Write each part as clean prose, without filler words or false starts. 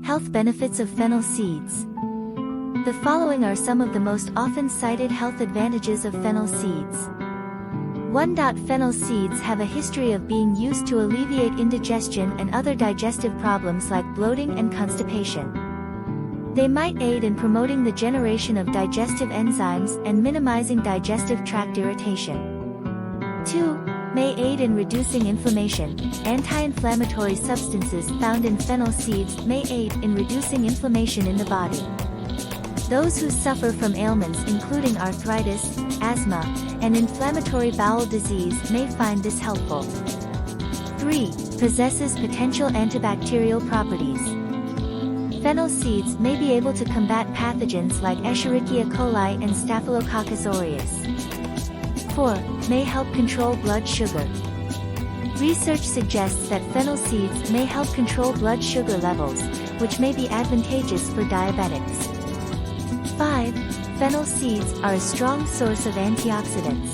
Health benefits of fennel seeds. The following are some of the most often cited health advantages of fennel seeds. 1. Fennel seeds have a history of being used to alleviate indigestion and other digestive problems like bloating and constipation. They might aid in promoting the generation of digestive enzymes and minimizing digestive tract irritation. 2. May aid in reducing inflammation. Anti-inflammatory substances found in fennel seeds may aid in reducing inflammation in the body. Those who suffer from ailments including arthritis, asthma, and inflammatory bowel disease may find this helpful. 3. Possesses potential antibacterial properties. Fennel seeds may be able to combat pathogens like Escherichia coli and Staphylococcus aureus. 4. May help control blood sugar. Research suggests that fennel seeds may help control blood sugar levels, which may be advantageous for diabetics. 5. Fennel seeds are a strong source of antioxidants,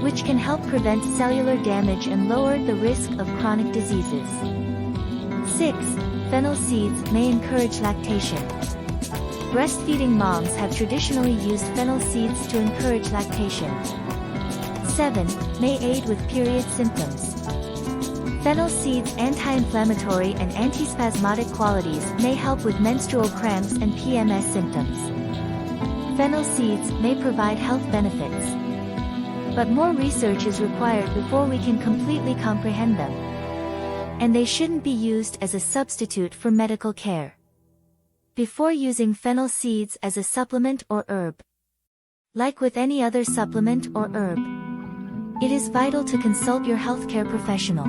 which can help prevent cellular damage and lower the risk of chronic diseases. 6. Fennel seeds may encourage lactation. Breastfeeding moms have traditionally used fennel seeds to encourage lactation. 7. May aid with period symptoms. Fennel seeds' anti-inflammatory and antispasmodic qualities may help with menstrual cramps and PMS symptoms. Fennel seeds may provide health benefits, but more research is required before we can completely comprehend them. And they shouldn't be used as a substitute for medical care. Before using fennel seeds as a supplement or herb, like with any other supplement or herb, it is vital to consult your healthcare professional.